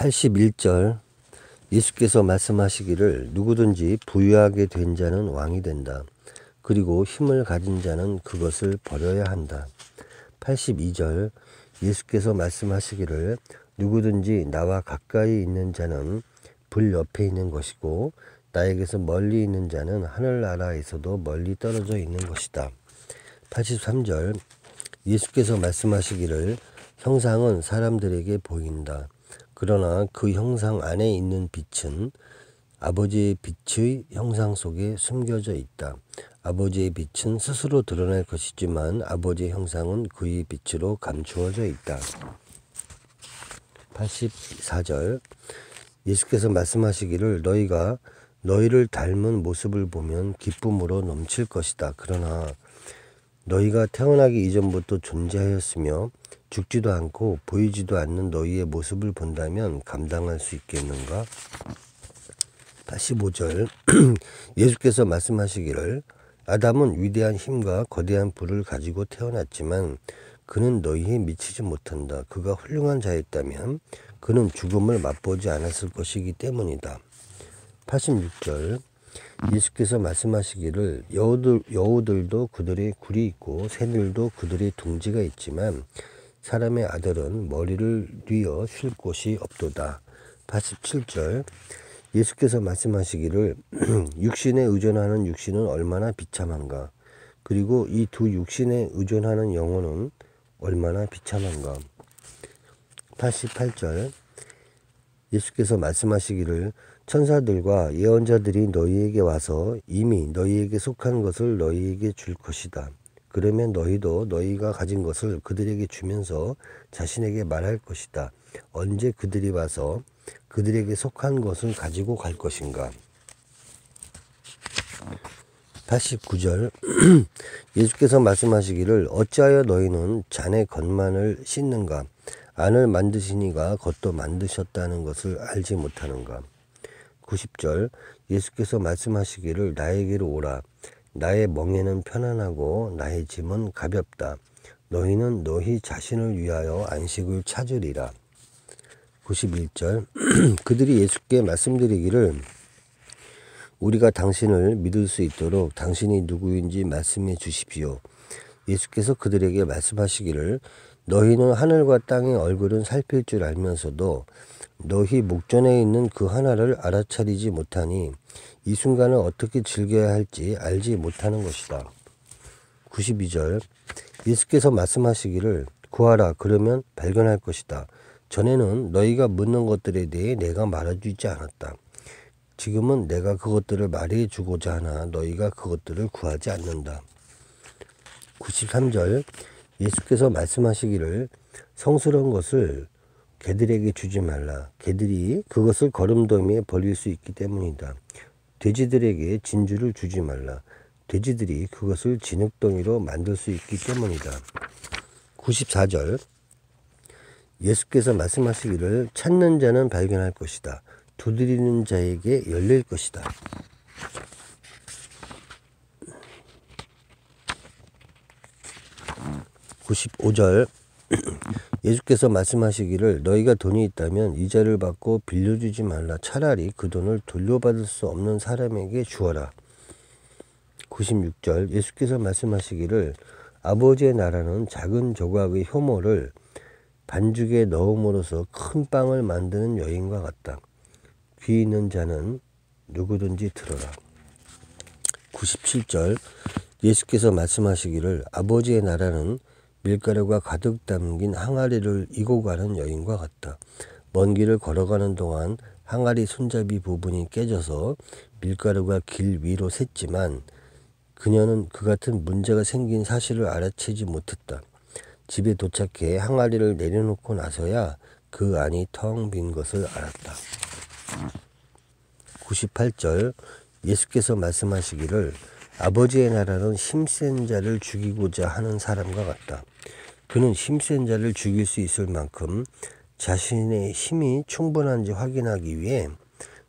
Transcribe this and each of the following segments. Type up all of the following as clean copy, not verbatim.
81절 예수께서 말씀하시기를 누구든지 부유하게 된 자는 왕이 된다. 그리고 힘을 가진 자는 그것을 버려야 한다. 82절 예수께서 말씀하시기를 누구든지 나와 가까이 있는 자는 불 옆에 있는 것이고 나에게서 멀리 있는 자는 하늘나라에서도 멀리 떨어져 있는 것이다. 83절 예수께서 말씀하시기를 형상은 사람들에게 보인다. 그러나 그 형상 안에 있는 빛은 아버지의 빛의 형상 속에 숨겨져 있다. 아버지의 빛은 스스로 드러날 것이지만 아버지의 형상은 그의 빛으로 감추어져 있다. 84절 예수께서 말씀하시기를 너희가 너희를 닮은 모습을 보면 기쁨으로 넘칠 것이다. 그러나 너희가 태어나기 이전부터 존재하였으며 죽지도 않고 보이지도 않는 너희의 모습을 본다면 감당할 수 있겠는가? 85절 예수께서 말씀하시기를 아담은 위대한 힘과 거대한 불을 가지고 태어났지만 그는 너희에 미치지 못한다. 그가 훌륭한 자였다면 그는 죽음을 맛보지 않았을 것이기 때문이다. 86절 예수께서 말씀하시기를 여우들도 그들의 굴이 있고 새들도 그들의 둥지가 있지만 사람의 아들은 머리를 뉘어 쉴 곳이 없도다. 87절 예수께서 말씀하시기를 육신에 의존하는 육신은 얼마나 비참한가. 그리고 이 두 육신에 의존하는 영혼은 얼마나 비참한가. 88절 예수께서 말씀하시기를 천사들과 예언자들이 너희에게 와서 이미 너희에게 속한 것을 너희에게 줄 것이다. 그러면 너희도 너희가 가진 것을 그들에게 주면서 자신에게 말할 것이다. 언제 그들이 와서 그들에게 속한 것을 가지고 갈 것인가. 89절 예수께서 말씀하시기를 어찌하여 너희는 잔의 겉만을 씻는가. 안을 만드시니가 겉도 만드셨다는 것을 알지 못하는가. 90절 예수께서 말씀하시기를 나에게로 오라. 나의 멍에는 편안하고 나의 짐은 가볍다. 너희는 너희 자신을 위하여 안식을 찾으리라. 91절 그들이 예수께 말씀드리기를 우리가 당신을 믿을 수 있도록 당신이 누구인지 말씀해 주십시오. 예수께서 그들에게 말씀하시기를 너희는 하늘과 땅의 얼굴은 살필 줄 알면서도 너희 목전에 있는 그 하나를 알아차리지 못하니 이 순간을 어떻게 즐겨야 할지 알지 못하는 것이다. 92절 예수께서 말씀하시기를 구하라 그러면 발견할 것이다. 전에는 너희가 묻는 것들에 대해 내가 말해주지 않았다. 지금은 내가 그것들을 말해주고자 하나 너희가 그것들을 구하지 않는다. 93절 예수께서 말씀하시기를 성스러운 것을 개들에게 주지 말라. 개들이 그것을 거름더미에 버릴 수 있기 때문이다. 돼지들에게 진주를 주지 말라. 돼지들이 그것을 진흙덩이로 만들 수 있기 때문이다. 94절 예수께서 말씀하시기를 찾는 자는 발견할 것이다. 두드리는 자에게 열릴 것이다. 95절 예수께서 말씀하시기를 너희가 돈이 있다면 이자를 받고 빌려주지 말라. 차라리 그 돈을 돌려받을 수 없는 사람에게 주어라. 96절 예수께서 말씀하시기를 아버지의 나라는 작은 조각의 효모를 반죽에 넣음으로써 큰 빵을 만드는 여인과 같다. 귀 있는 자는 누구든지 들어라. 97절 예수께서 말씀하시기를 아버지의 나라는 밀가루가 가득 담긴 항아리를 이고 가는 여인과 같다. 먼 길을 걸어가는 동안 항아리 손잡이 부분이 깨져서 밀가루가 길 위로 샜지만 그녀는 그 같은 문제가 생긴 사실을 알아채지 못했다. 집에 도착해 항아리를 내려놓고 나서야 그 안이 텅 빈 것을 알았다. 98절 예수께서 말씀하시기를 아버지의 나라는 힘센 자를 죽이고자 하는 사람과 같다. 그는 힘센 자를 죽일 수 있을 만큼 자신의 힘이 충분한지 확인하기 위해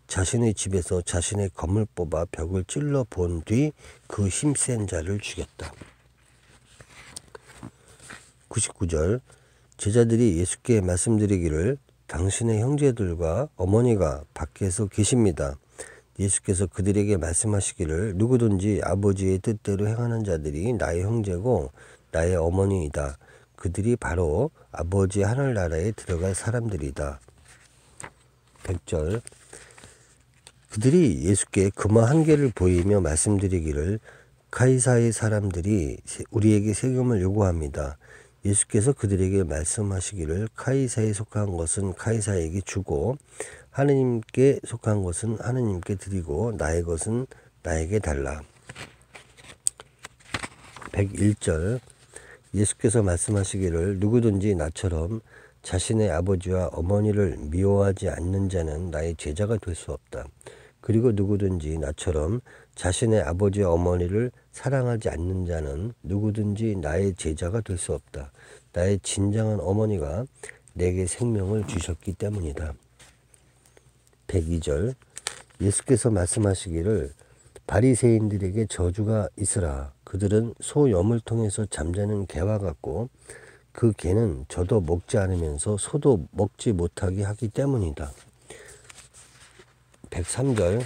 자신의 집에서 자신의 검을 뽑아 벽을 찔러 본 뒤 그 힘센 자를 죽였다. 99절 제자들이 예수께 말씀드리기를 당신의 형제들과 어머니가 밖에서 계십니다. 예수께서 그들에게 말씀하시기를 누구든지 아버지의 뜻대로 행하는 자들이 나의 형제고 나의 어머니이다. 그들이 바로 아버지 하늘나라에 들어갈 사람들이다. 100절 그들이 예수께 금화 한 개를 보이며 말씀드리기를 가이사의 사람들이 우리에게 세금을 요구합니다. 예수께서 그들에게 말씀하시기를 가이사에 속한 것은 가이사에게 주고 하느님께 속한 것은 하느님께 드리고 나의 것은 나에게 달라. 101절 예수께서 말씀하시기를 누구든지 나처럼 자신의 아버지와 어머니를 미워하지 않는 자는 나의 제자가 될 수 없다. 그리고 누구든지 나처럼 자신의 아버지와 어머니를 사랑하지 않는 자는 누구든지 나의 제자가 될 수 없다. 나의 진정한 어머니가 내게 생명을 주셨기 때문이다. 102절 예수께서 말씀하시기를 바리새인들에게 저주가 있으라. 그들은 소염을 통해서 잠자는 개와 같고 그 개는 젖도 먹지 않으면서 소도 먹지 못하게 하기 때문이다. 103절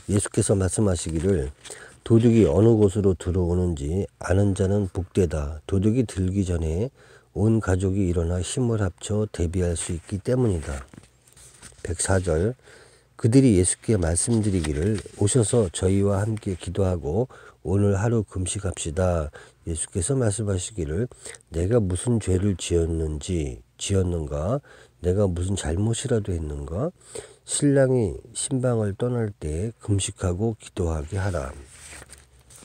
예수께서 말씀하시기를 도둑이 어느 곳으로 들어오는지 아는 자는 복되다. 도둑이 들기 전에 온 가족이 일어나 힘을 합쳐 대비할 수 있기 때문이다. 104절 그들이 예수께 말씀드리기를 오셔서 저희와 함께 기도하고 오늘 하루 금식합시다. 예수께서 말씀하시기를 내가 무슨 죄를 지었는가? 내가 무슨 잘못이라도 했는가? 신랑이 신방을 떠날 때 금식하고 기도하게 하라.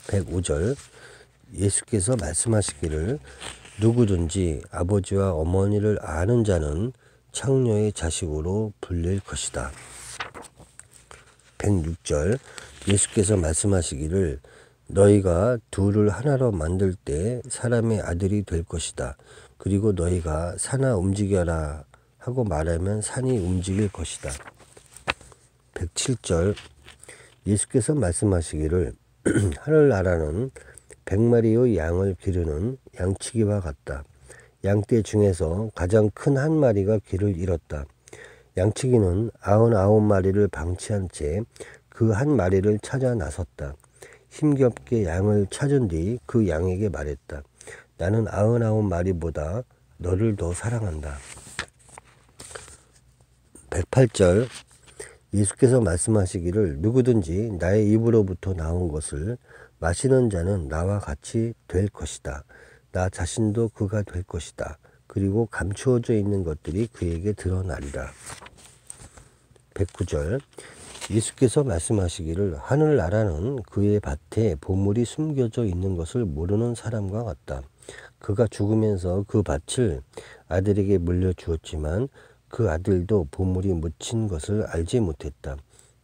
105절 예수께서 말씀하시기를 누구든지 아버지와 어머니를 아는 자는 창녀의 자식으로 불릴 것이다. 106절 예수께서 말씀하시기를 너희가 둘을 하나로 만들 때 사람의 아들이 될 것이다. 그리고 너희가 산아 움직여라 하고 말하면 산이 움직일 것이다. 107절 예수께서 말씀하시기를 하늘나라는 100마리의 양을 기르는 양치기와 같다. 양떼 중에서 가장 큰 한 마리가 길을 잃었다. 양치기는 99마리를 방치한 채 그 한 마리를 찾아 나섰다. 힘겹게 양을 찾은 뒤 그 양에게 말했다. 나는 99마리보다 너를 더 사랑한다. 108절 예수께서 말씀하시기를 누구든지 나의 입으로부터 나온 것을 마시는 자는 나와 같이 될 것이다. 나 자신도 그가 될 것이다. 그리고 감추어져 있는 것들이 그에게 드러나리라. 109절 예수께서 말씀하시기를 하늘나라는 그의 밭에 보물이 숨겨져 있는 것을 모르는 사람과 같다. 그가 죽으면서 그 밭을 아들에게 물려주었지만 그 아들도 보물이 묻힌 것을 알지 못했다.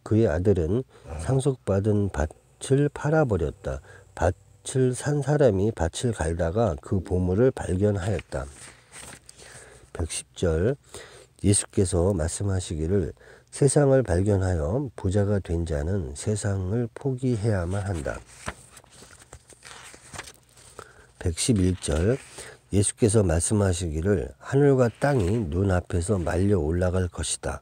그의 아들은 상속받은 밭을 팔아버렸다. 밭을 산 사람이 밭을 갈다가 그 보물을 발견하였다. 110절 예수께서 말씀하시기를 세상을 발견하여 부자가 된 자는 세상을 포기해야만 한다. 111절 예수께서 말씀하시기를 하늘과 땅이 눈앞에서 말려 올라갈 것이다.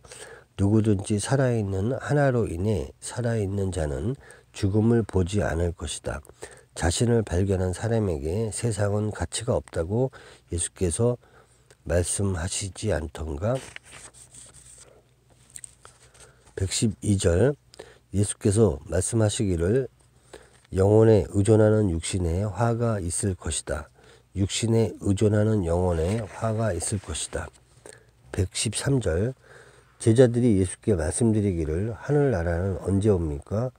누구든지 살아있는 하나로 인해 살아있는 자는 죽음을 보지 않을 것이다. 자신을 발견한 사람에게 세상은 가치가 없다고 예수께서 말씀하시지 않던가? 112절 예수께서 말씀하시기를 영혼에 의존하는 육신에 화가 있을 것이다. 육신에 의존하는 영혼에 화가 있을 것이다. 113절 제자들이 예수께 말씀드리기를 하늘나라는 언제 옵니까?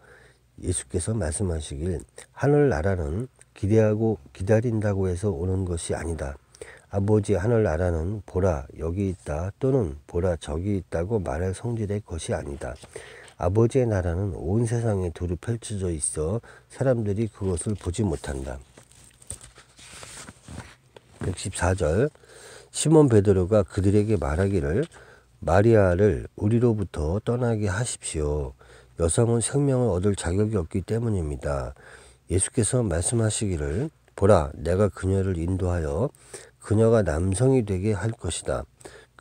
예수께서 말씀하시길 하늘나라는 기대하고 기다린다고 해서 오는 것이 아니다. 아버지 하늘나라는 보라 여기 있다 또는 보라 저기 있다고 말할 성질의 것이 아니다. 아버지의 나라는 온 세상에 두루 펼쳐져 있어 사람들이 그것을 보지 못한다. 114절 시몬 베드로가 그들에게 말하기를 마리아를 우리로부터 떠나게 하십시오. 여성은 생명을 얻을 자격이 없기 때문입니다. 예수께서 말씀하시기를 보라 내가 그녀를 인도하여 그녀가 남성이 되게 할 것이다.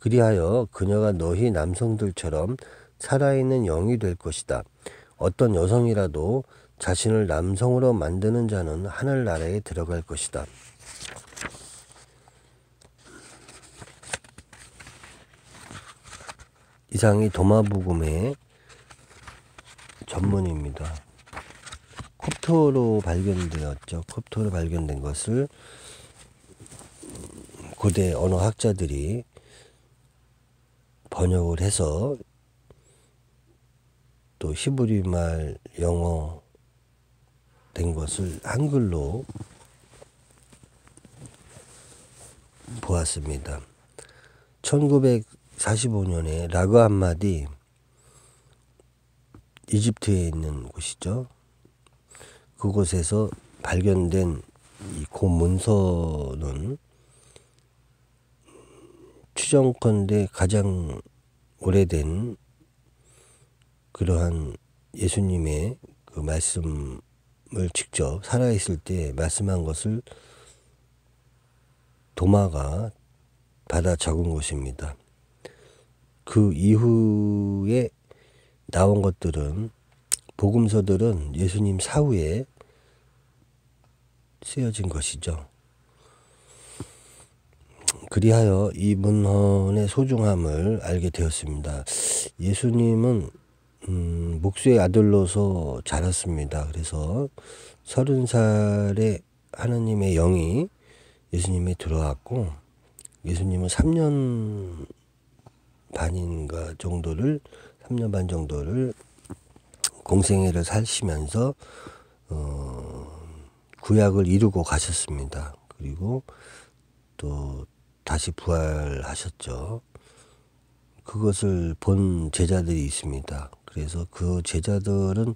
그리하여 그녀가 너희 남성들처럼 살아있는 영이 될 것이다. 어떤 여성이라도 자신을 남성으로 만드는 자는 하늘나라에 들어갈 것이다. 이상이 도마복음의 전문입니다. 콥토로 발견되었죠. 콥토로 발견된 것을 고대 언어학자들이 번역을 해서 또 히브리말 영어 된 것을 한글로 보았습니다. 1945년에 라그 함마디, 이집트에 있는 곳이죠. 그곳에서 발견된 이 고문서는 추정컨대 가장 오래된 그러한 예수님의 그 말씀을 직접 살아있을 때 말씀한 것을 도마가 받아 적은 것입니다. 그 이후에 나온 것들은, 복음서들은 예수님 사후에 쓰여진 것이죠. 그리하여 이 문헌의 소중함을 알게 되었습니다. 예수님은 목수의 아들로서 자랐습니다. 그래서 30살에 하나님의 영이 예수님에 들어왔고, 예수님은 3년 반인가 정도를 3년 반 정도를 공생애를 사시면서 구약을 이루고 가셨습니다. 그리고 또 다시 부활하셨죠. 그것을 본 제자들이 있습니다. 그래서 그 제자들은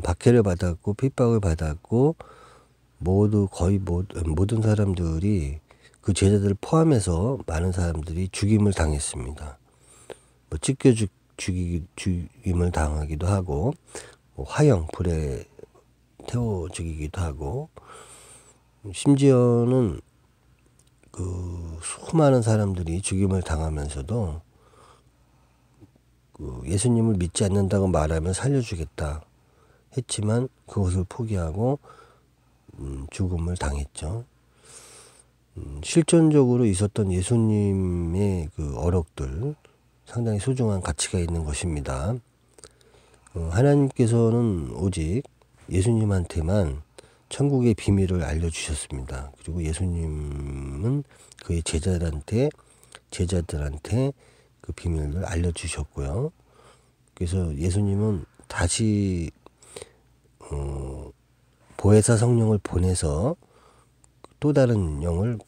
박해를 받았고 핍박을 받았고 거의 모든 사람들이, 그 제자들을 포함해서 많은 사람들이 죽임을 당했습니다. 찢겨 죽임을 당하기도 하고, 화형, 불에 태워 죽이기도 하고, 심지어는 그 수많은 사람들이 죽임을 당하면서도 그 예수님을 믿지 않는다고 말하면 살려주겠다 했지만 그것을 포기하고 죽음을 당했죠. 실존적으로 있었던 예수님의 그 어록들, 상당히 소중한 가치가 있는 것입니다. 하나님께서는 오직 예수님한테만 천국의 비밀을 알려주셨습니다. 그리고 예수님은 그의 제자들한테 그 비밀을 알려주셨고요. 그래서 예수님은 다시 보혜사 성령을 보내서 또 다른 영을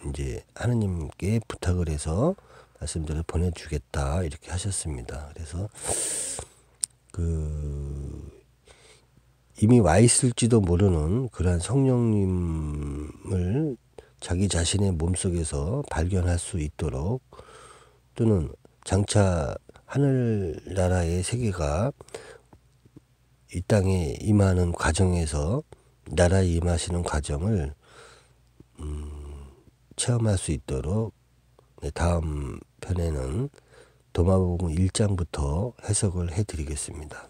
이제 하나님께 부탁을 해서 말씀대로 보내주겠다 이렇게 하셨습니다. 그래서 이미 와 있을지도 모르는 그러한 성령님을 자기 자신의 몸속에서 발견할 수 있도록, 또는 장차 하늘나라의 세계가 이 땅에 임하는 과정에서 나라에 임하시는 과정을 체험할 수 있도록 다음 편에는 도마복음 1장부터 해석을 해드리겠습니다.